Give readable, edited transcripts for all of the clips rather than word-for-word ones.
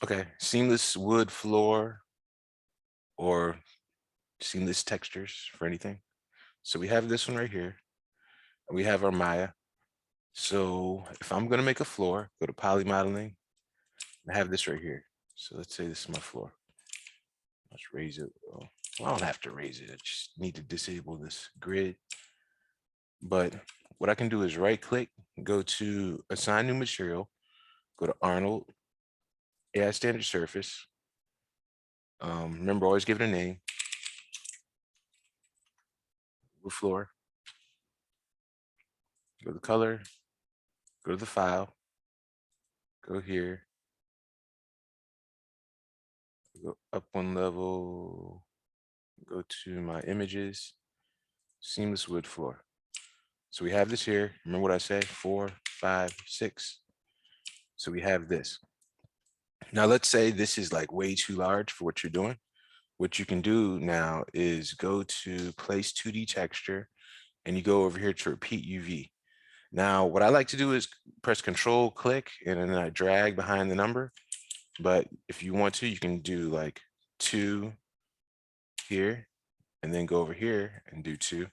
Okay, seamless wood floor or seamless textures for anything. So we have this one right here. We have our Maya. So if I'm gonna make a floor, go to poly modeling. I have this right here. So let's say this is my floor. Let's raise it. Well, I don't have to raise it. I just need to disable this grid. But what I can do is right click, go to assign new material, go to Arnold, add standard surface. Remember, always give it a name. Wood floor. Go to color, go to the file, go here, go up one level, go to my images, seamless wood floor. So we have this here. Remember what I said? 4, 5, 6. So we have this. Now let's say this is like way too large for what you're doing. What you can do now is go to place 2D texture and you go over here to repeat UV. Now, what I like to do is press Control click and then I drag behind the number. But if you want to, you can do like 2 here and then go over here and do 2.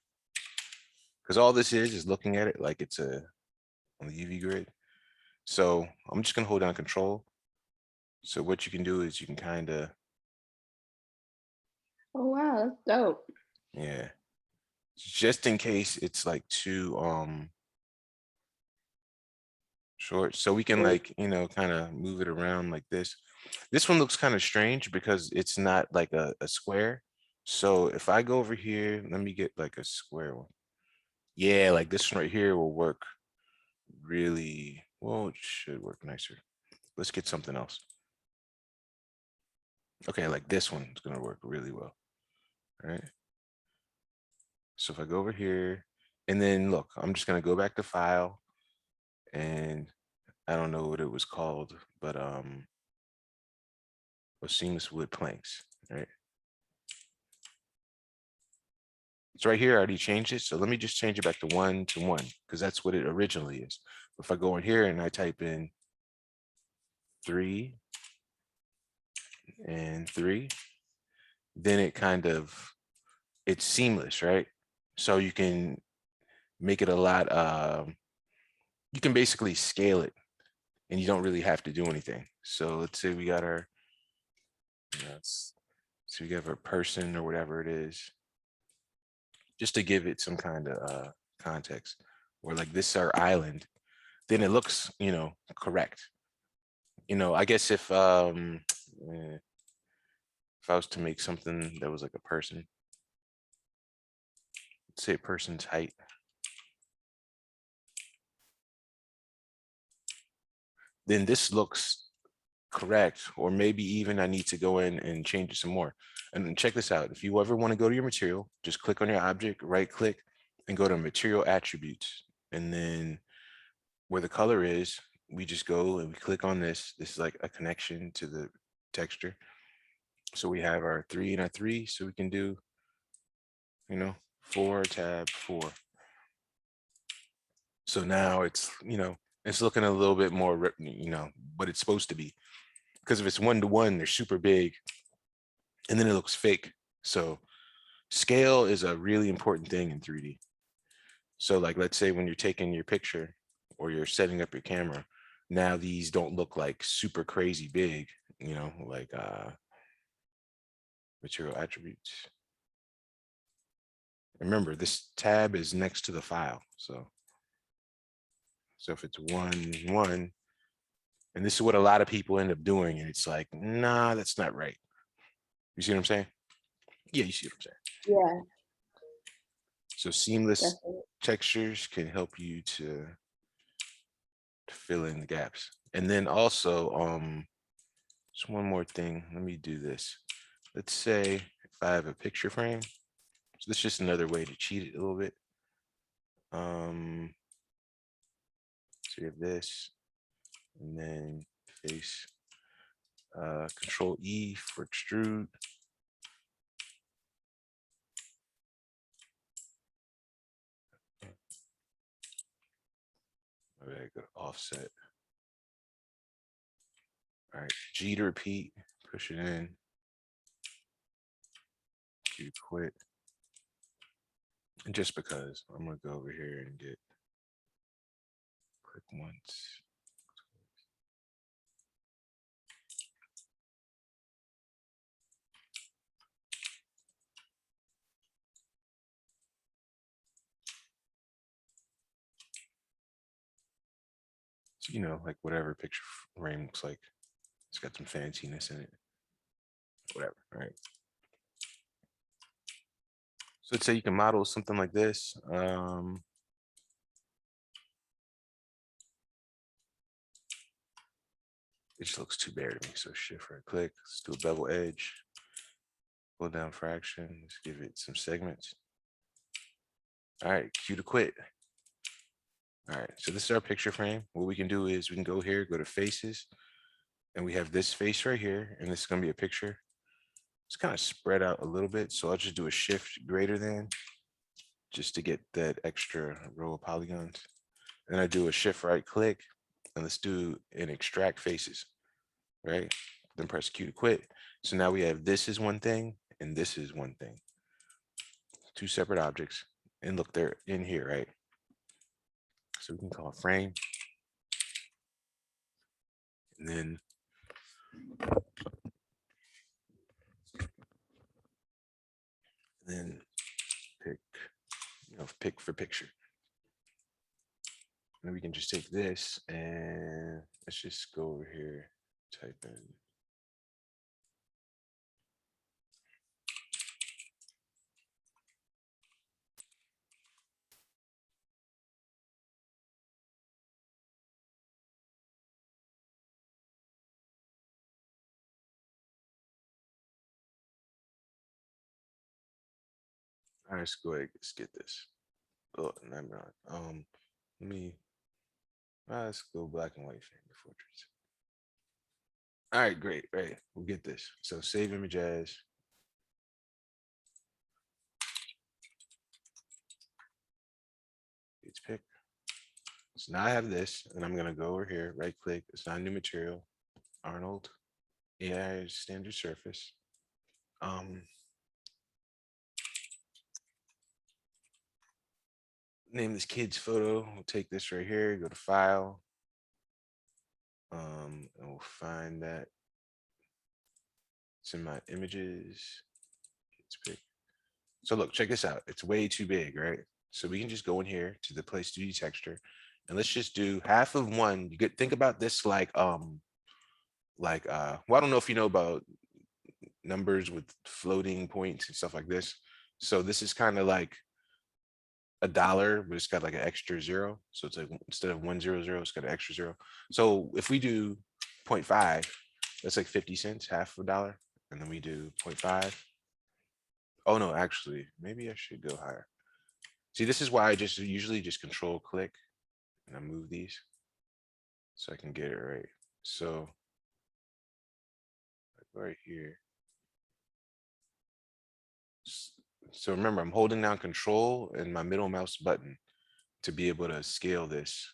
Because all this is looking at it like it's on the UV grid. So I'm just gonna hold down Control. So what you can do is you can kind of, Oh wow, that's dope. yeah, just in case it's like too short. So we can Big. like, kind of move it around like this. This one looks kind of strange because it's not like a square. So if I go over here, let me get like a square one. Yeah, like this one right here will work really well. It should work nicer. Let's get something else. Okay, like this one's gonna work really well. All right. So if I go over here and then look, I'm just gonna go back to file and I don't know what it was called, but seamless wood planks, right? It's right here. I already changed it. So let me just change it back to 1 to 1 because that's what it originally is. If I go in here and I type in 3 and 3, then it's seamless, right? So you can make it a lot, you can basically scale it and you don't really have to do anything. So let's say we got our, so we have our person or whatever it is, just to give it some kind of context. Or like this is our island, then it looks, correct. I guess if I was to make something that was like a person, let's say a person's height, then this looks correct. Or maybe even I need to go in and change it some more. And then check this out. If you ever want to go to your material, just click on your object, right click, and go to material attributes. And then where the color is, we just go and we click on this. This is like a connection to the texture. So we have our 3 and our 3. So we can do, 4 tab 4. So now it's looking a little bit more, what it's supposed to be. Because if it's 1 to 1, they're super big and then it looks fake. So scale is a really important thing in 3D. So like, let's say when you're taking your picture or you're setting up your camera, now these don't look like super crazy big, like material attributes. Remember, this tab is next to the file. So if it's 1, 1, and this is what a lot of people end up doing, and it's like, nah, that's not right. You see what I'm saying? Yeah, you see what I'm saying. Yeah, So seamless definitely. textures can help you to fill in the gaps. And then also, just one more thing. Let me do this. Let's say if I have a picture frame, so that's just another way to cheat it a little bit. So you have this, and then face, Control E for extrude. Maybe I go offset. All right, G to repeat, push it in. Q to quit. And just because, I'm gonna go over here and get click once. So, you know, like whatever picture frame looks like, it's got some fanciness in it. Whatever, all right. So let's say you can model something like this. It just looks too bare to me. So shift right click, let's do a bevel edge, pull down fraction, let's give it some segments. All right, Q to quit. All right, so this is our picture frame. What we can do is we can go here, go to faces, and we have this face right here, and this is gonna be a picture. It's kind of spread out a little bit. So I'll just do a shift greater than just to get that extra row of polygons. And I do a shift right click, and let's do an extract faces, right? Then press Q to quit. So now we have this is one thing and this is one thing. Two separate objects. And look, they're in here, right? So we can call frame. And then pick, pick for picture. And we can just take this and let's just go over here, type in. All right, let's go ahead, let's get this. Oh, and I'm not. Let me, let's go black and white family portraits. All right, great, right. We'll get this. So save image as. It's pick. So now I have this, and I'm gonna go over here, right click, assign new material, Arnold, AI standard surface. Name this kid's photo. We'll take this right here, go to file. And we'll find that it's in my images. It's pick. So look, check this out. It's way too big, right? So we can just go in here to the place 2D texture, and let's just do half of one. You could think about this like well, I don't know if you know about numbers with floating points and stuff like this. So this is kind of like $1, but it's got like an extra zero. So it's like instead of 100, it's got an extra zero. So if we do 0.5, that's like 50 cents, half a dollar. And then we do 0.5. Oh no, actually, maybe I should go higher. See, this is why I just usually just control click and I move these so I can get it right. So right here. So remember, I'm holding down control and my middle mouse button to be able to scale this.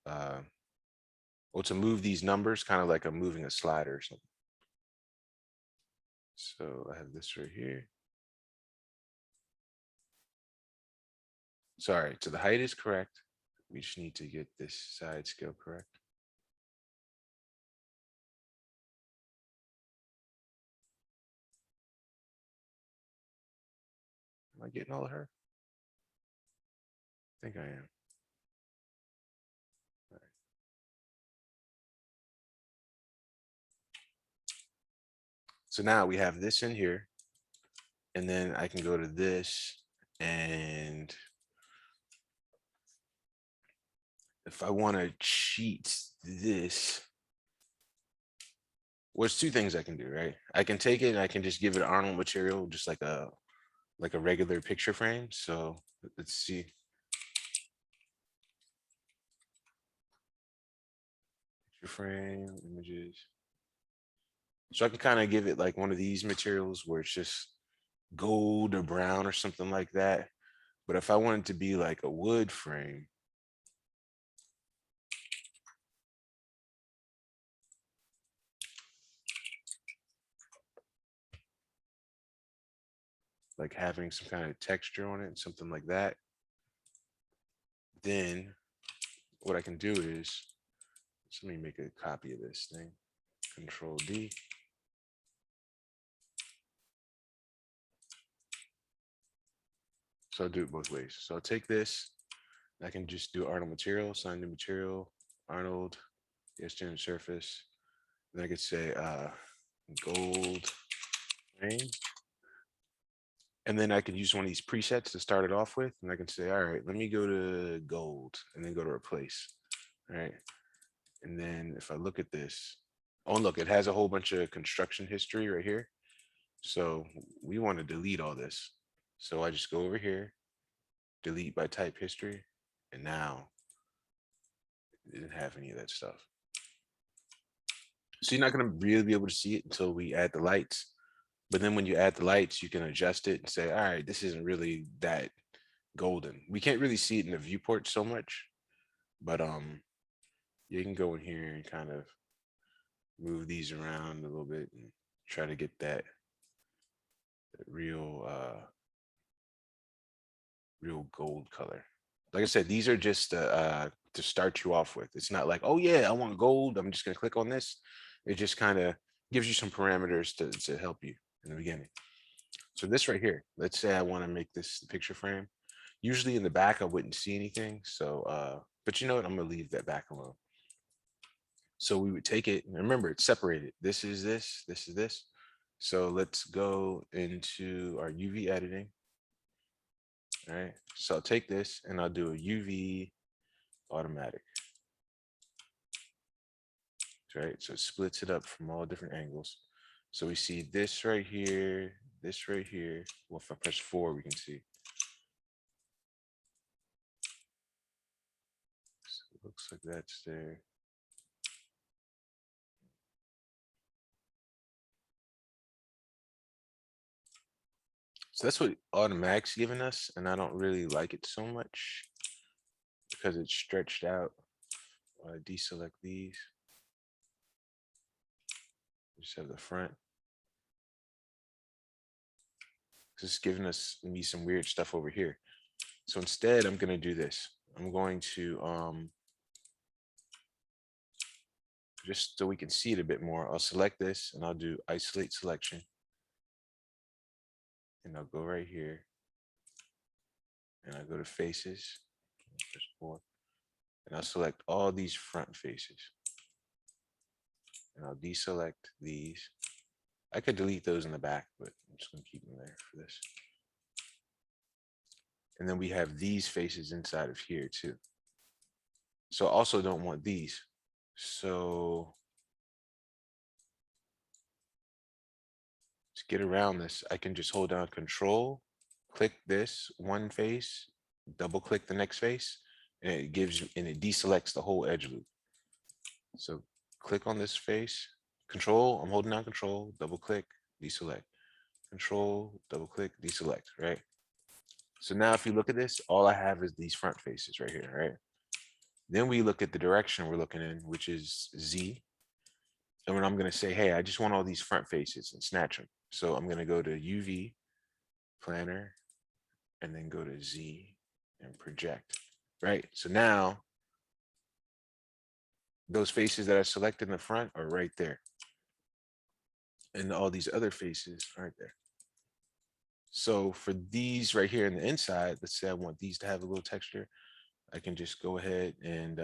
Well, to move these numbers, kind of like I'm moving a slider or something. So I have this right here. Sorry, so the height is correct. We just need to get this side scale correct. Am I getting all of her? I think I am. All right. So now we have this in here, and then I can go to this, and if I want to cheat this, well, there's two things I can do, right? I can take it and I can just give it Arnold Material, just like a regular picture frame. So let's see. Picture frame, images. So I can kind of give it like one of these materials where it's just gold or brown or something like that. But if I wanted to be like a wood frame, like having some kind of texture on it, something like that, then what I can do is, so let me make a copy of this thing. Control D. So I'll do it both ways. So I'll take this, I can just do Arnold Material, assign new material, Arnold, standard surface. Then I could say gold frame. And then I could use one of these presets to start it off with. And I can say, all right, let me go to gold and then go to replace. All right. And then if I look at this, oh, look, it has a whole bunch of construction history right here. So we want to delete all this. So I just go over here, delete by type history. And now it didn't have any of that stuff. So you're not going to really be able to see it until we add the lights. But then when you add the lights, you can adjust it and say, all right, this isn't really that golden. We can't really see it in the viewport so much, but you can go in here and kind of move these around a little bit and try to get that real real gold color. Like I said, these are just to start you off with. It's not like, oh yeah, I want gold, I'm just gonna click on this. It just kind of gives you some parameters to help you in the beginning. So this right here, let's say I want to make this the picture frame. Usually in the back, I wouldn't see anything. So, but you know what? I'm gonna leave that back alone. So we would take it, and remember it's separated. This is this, this is this. So let's go into our UV editing. All right. So I'll take this and I'll do a UV automatic. Right. So it splits it up from all different angles. So we see this right here, this right here. Well, if I press 4, we can see. So it looks like that's there. So that's what automatic's giving us, and I don't really like it so much because it's stretched out. I deselect these. Just have the front. It's giving me some weird stuff over here. So instead, I'm going to do this. I'm going to, just so we can see it a bit more, I'll select this and I'll do isolate selection. And I'll go right here. And I'll go to faces. And I'll select all these front faces. And I'll deselect these. I could delete those in the back, but I'm just going to keep them there for this. And then we have these faces inside of here too. So I also don't want these. So to get around this, I can just hold down Control, click this one face, double click the next face, and it deselects the whole edge loop. So click on this face, Control, I'm holding down Control, double click, deselect. Control, double click, deselect, right? So now if you look at this, all I have is these front faces right here, right? Then we look at the direction we're looking in, which is Z. And when I'm going to say, hey, I just want all these front faces and snatch them. So I'm going to go to UV, planner, and then go to Z and project, right? So now those faces that I selected in the front are right there. And all these other faces are right there. So for these right here in the inside, let's say I want these to have a little texture. I can just go ahead and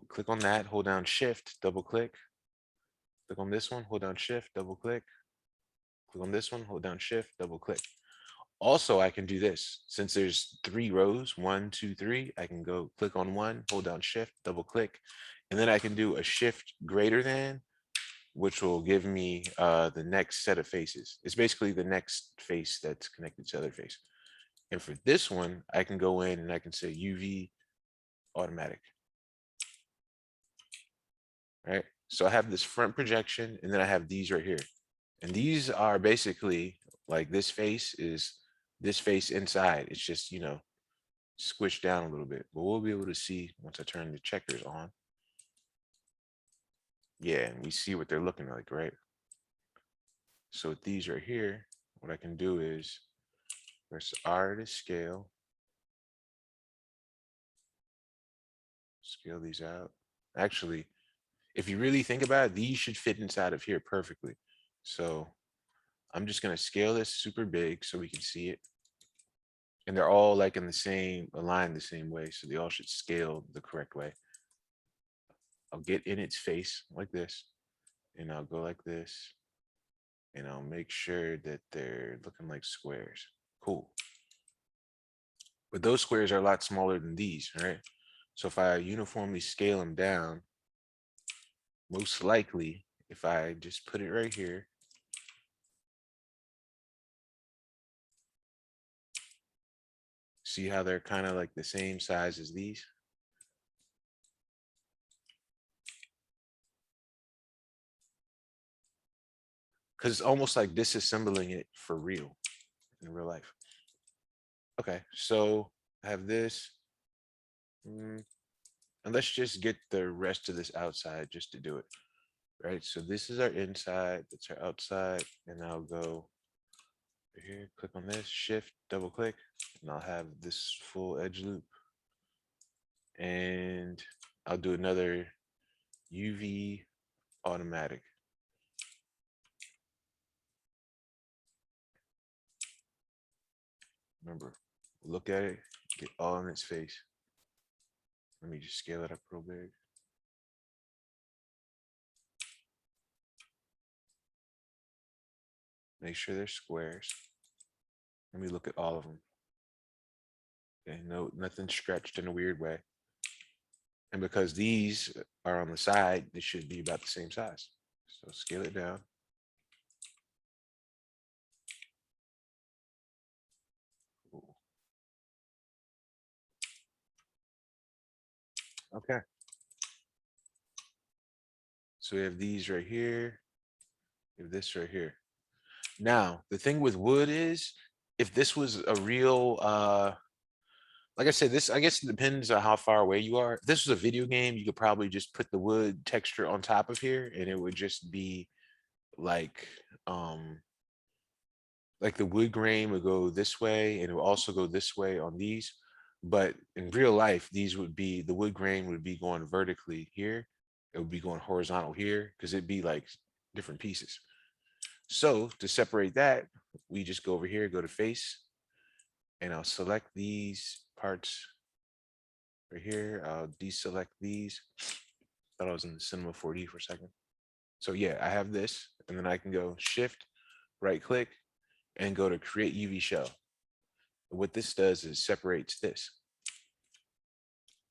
click on that, hold down Shift, double click. Click on this one, hold down Shift, double click. Click on this one, hold down Shift, double click. Also, I can do this. Since there's 3 rows, 1, 2, 3, I can go click on one, hold down Shift, double click, and then I can do a Shift greater than, which will give me the next set of faces. It's basically the next face that's connected to the other face. And for this one, I can go in and I can say UV automatic. Right? So I have this front projection, and then I have these right here. And these are basically like this face is this face inside. It's just, squished down a little bit, but we'll be able to see once I turn the checkers on. Yeah, and we see what they're looking like, right? So with these right here, what I can do is press R to scale these out. Actually, if you really think about it, these should fit inside of here perfectly. So I'm just gonna scale this super big so we can see it. And they're all like in the same, aligned the same way. So they all should scale the correct way. I'll get in its face like this, and I'll go like this, and I'll make sure that they're looking like squares. Cool. But those squares are a lot smaller than these, right? So if I uniformly scale them down, most likely, if I just put it right here, see how they're kind of like the same size as these? Because it's almost like disassembling it for real in real life. Okay, so I have this. And let's just get the rest of this outside just to do it. Right, so this is our inside, that's our outside, and I'll go here, click on this, shift, double click, and I'll have this full edge loop. And I'll do another UV automatic. Remember, look at it, get all in its face. Let me just scale it up real big. Make sure they're squares. Let me look at all of them. Okay, no, nothing stretched in a weird way. And because these are on the side, they should be about the same size. So scale it down. Cool. Okay. So we have these right here. We have this right here. Now, the thing with wood is, if this was a real, like I said, this, I guess it depends on how far away you are. If this was a video game, you could probably just put the wood texture on top of here and it would just be like, um, like the wood grain would go this way and it would also go this way on these. But in real life, these would be, the wood grain would be going vertically here. It would be going horizontal here because it'd be like different pieces. So to separate that, we just go over here, go to face, and I'll select these parts right here. I'll deselect these. Thought I was in the Cinema 4D for a second. So yeah, I have this, and then I can go Shift, right click, and go to Create UV Shell. And what this does is separates this.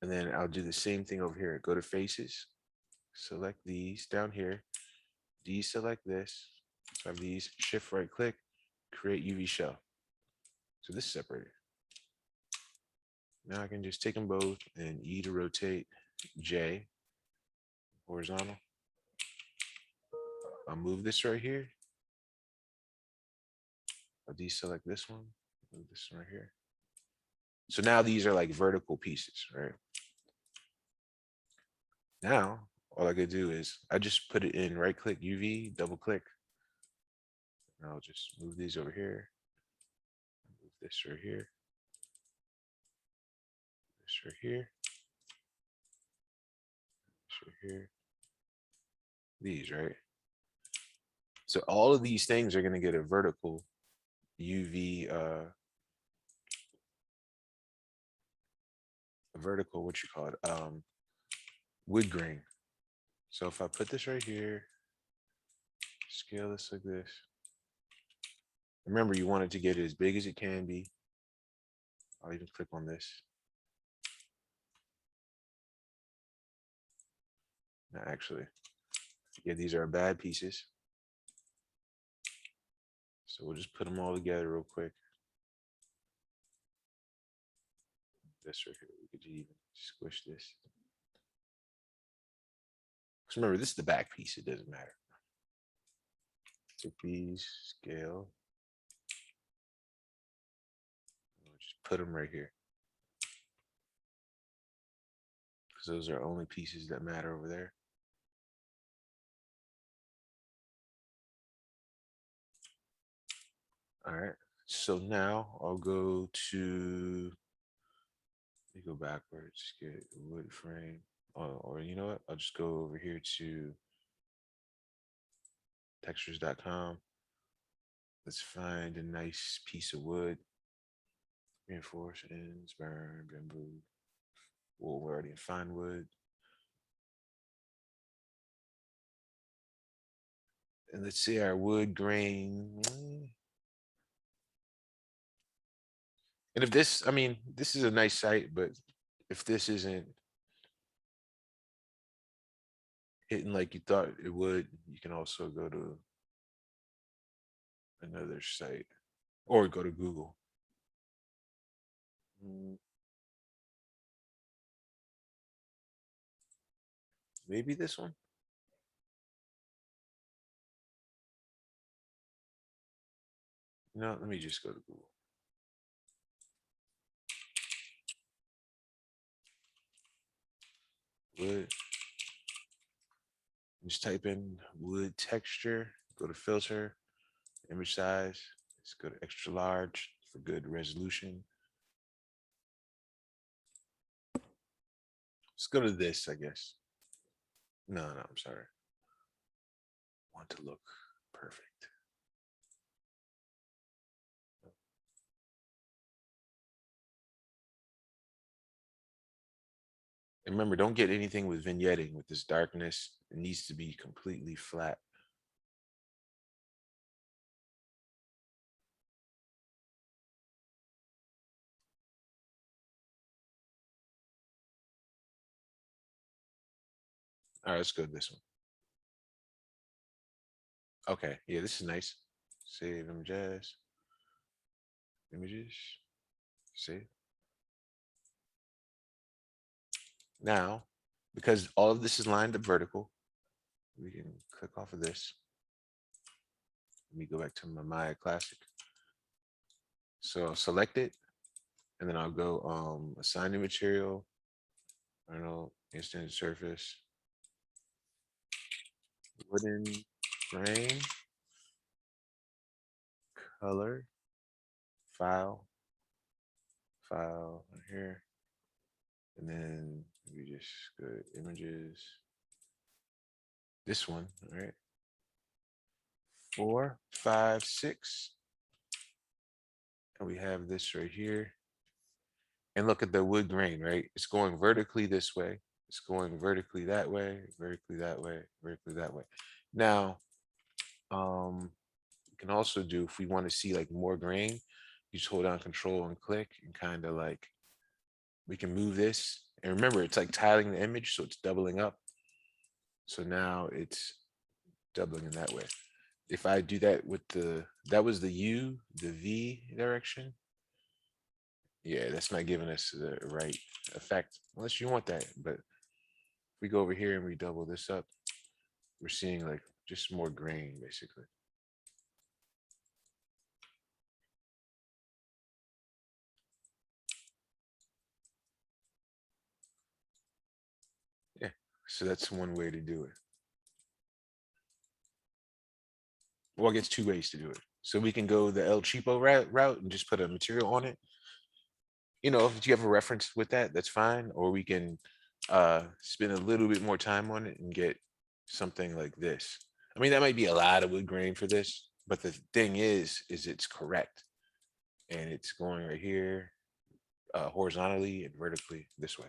And then I'll do the same thing over here. Go to Faces, select these down here, deselect this. So I have these, Shift, right click, Create UV Shell. So this is separated. Now I can just take them both and E to rotate, J, horizontal. I'll move this right here. I'll deselect this one, move this one right here. So now these are like vertical pieces, right? Now, all I could do is I just put it in right click UV, double click. And I'll just move these over here. Move this right here. This right here. This right here. These, right? So all of these things are going to get a vertical UV, a vertical, what you call it, wood grain. So if I put this right here, scale this like this. Remember, you want it to get as big as it can be. I'll even click on this. No, actually, yeah, these are bad pieces. So we'll just put them all together real quick. This right here, we could even squish this. Because remember, this is the back piece, it doesn't matter. Take these, scale. We'll just put them right here. Because those are only pieces that matter over there. All right. So now I'll go to, let me go backwards, get a wood frame. Or you know what? I'll just go over here to textures.com. Let's find a nice piece of wood. Reinforce ends, burn, bamboo. Well, we're already in fine wood. And let's see our wood grain. And if this, I mean, this is a nice site, but if this isn't hitting like you thought it would, you can also go to another site or go to Google. Mm, maybe this one. No, let me just go to Google. Wood. Just type in wood texture, go to filter, image size. Let's go to extra large for good resolution. Let's go to this, I guess. No, I'm sorry. Want to look perfect. And remember, don't get anything with vignetting with this darkness. It needs to be completely flat. All right, let's go to this one. Okay, yeah, this is nice. Save images. Images. Save. Now, because all of this is lined up vertical, we can click off of this. Let me go back to my Maya Classic. So I'll select it, and then I'll go assign new material, Arnold instant surface, wooden frame, color, file, right here, and then we just go to images. This one, all right. 4, 5, 6. And we have this right here. And look at the wood grain, right? It's going vertically this way. It's going vertically that way, vertically that way, vertically that way. Now, we can also do, if we want to see like more grain, you just hold down control and click and kind of like, we can move this. And remember, it's like tiling the image, so it's doubling up. So now it's doubling in that way. If I do that with that was the U, the V direction. Yeah, that's not giving us the right effect unless you want that. But if we go over here and we double this up, we're seeing like just more grain basically. Yeah, so that's one way to do it. Well, I guess two ways to do it. So we can go the El Cheapo route and just put a material on it. You know, if you have a reference with that, that's fine. Or we can spend a little bit more time on it and get something like this. I mean, that might be a lot of wood grain for this, but the thing is it's correct. And it's going right here, horizontally and vertically this way.